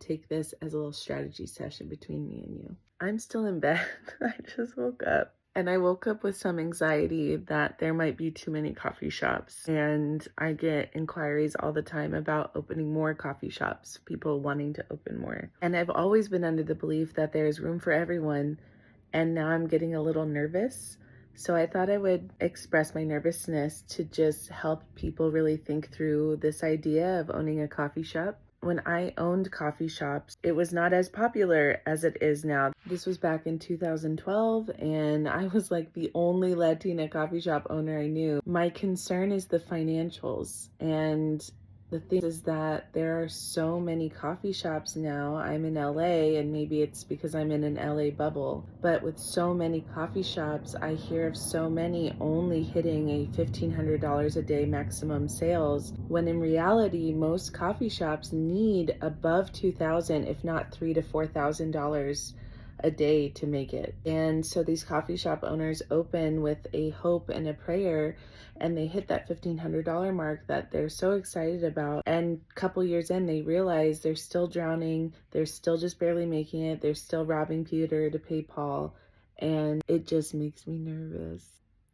Take this as a little strategy session between me and you. I'm still in bed. I just woke up. And I woke up with some anxiety that there might be too many coffee shops. And I get inquiries all the time about opening more coffee shops, people wanting to open more. And I've always been under the belief that there's room for everyone. And now I'm getting a little nervous. So I thought I would express my nervousness to just help people really think through this idea of owning a coffee shop. When I owned coffee shops, it was not as popular as it is now. This was back in 2012, and I was like the only Latina coffee shop owner I knew. My concern is the financials, and the thing is that there are so many coffee shops now. I'm in LA, and maybe it's because I'm in an LA bubble, but with so many coffee shops, I hear of so many only hitting a $1,500 a day maximum sales, when in reality, most coffee shops need above $2,000, if not $3,000 to $4,000 a day to make it. And so these coffee shop owners open with a hope and a prayer, and they hit that $1,500 mark that they're so excited about. And a couple years in, they realize they're still drowning, they're still just barely making it, they're still robbing Peter to pay Paul, and it just makes me nervous.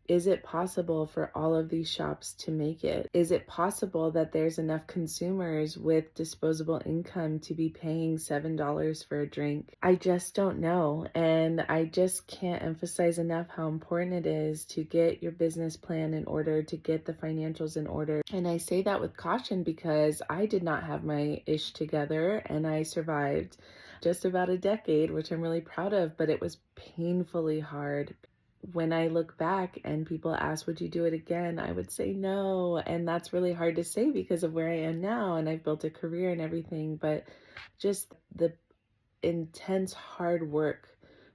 Is it possible for all of these shops to make it? Is it possible that there's enough consumers with disposable income to be paying $7 for a drink? I just don't know. And I just can't emphasize enough how important it is to get your business plan in order, to get the financials in order. And I say that with caution because I did not have my ish together, and I survived just about a decade, which I'm really proud of, but it was painfully hard. When I look back and people ask, would you do it again? I would say no. And that's really hard to say because of where I am now, and I've built a career and everything, but just the intense hard work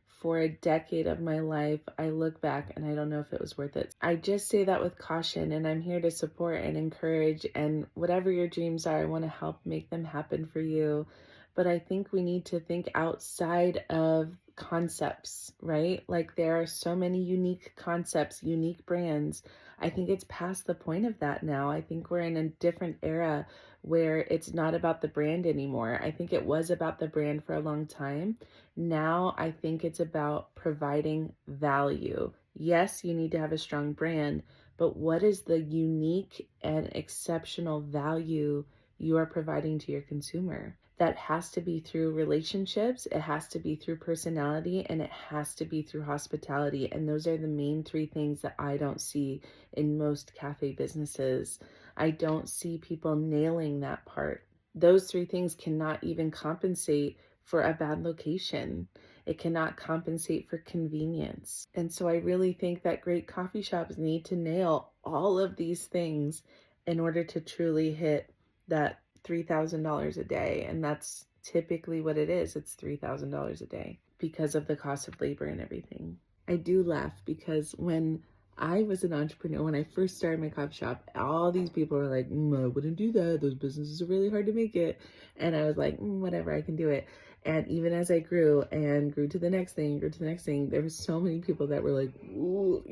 for a decade of my life, I look back and I don't know if it was worth it. I just say that with caution, and I'm here to support and encourage, and whatever your dreams are, I want to help make them happen for you. But I think we need to think outside of concepts, right? Like there are so many unique concepts, unique brands. I think it's past the point of that now. I think we're in a different era where it's not about the brand anymore. I think it was about the brand for a long time. Now I think it's about providing value. Yes, you need to have a strong brand, but what is the unique and exceptional value you are providing to your consumer? That has to be through relationships, it has to be through personality, and it has to be through hospitality. And those are the main three things that I don't see in most cafe businesses. I don't see people nailing that part. Those three things cannot even compensate for a bad location. It cannot compensate for convenience. And so I really think that great coffee shops need to nail all of these things in order to truly hit that $3,000 a day. And that's typically what it is. It's $3,000 a day because of the cost of labor and everything. I do laugh because when I was an entrepreneur, when I first started my coffee shop, all these people were like, I wouldn't do that. Those businesses are really hard to make it. And I was like, whatever, I can do it. And even as I grew and grew to the next thing, there were so many people that were like, ooh,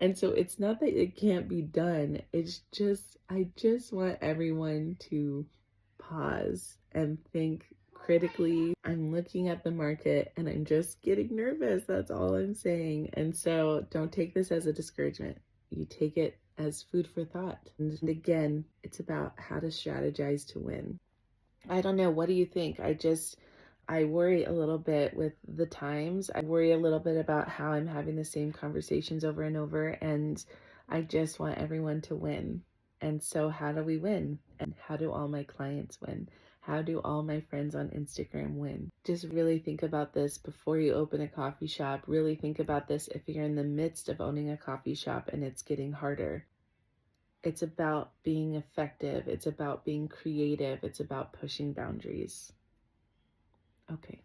And so it's not that it can't be done. It's just, I just want everyone to pause and think critically. I'm looking at the market and I'm just getting nervous. That's all I'm saying. And so don't take this as a discouragement. You take it as food for thought. And again, it's about how to strategize to win. I don't know. What do you think? I worry a little bit with the times. I worry a little bit about how I'm having the same conversations over and over, and I just want everyone to win. And so how do we win? And how do all my clients win? How do all my friends on Instagram win? Just really think about this before you open a coffee shop. Really think about this if you're in the midst of owning a coffee shop and it's getting harder. It's about being effective. It's about being creative. It's about pushing boundaries. Okay.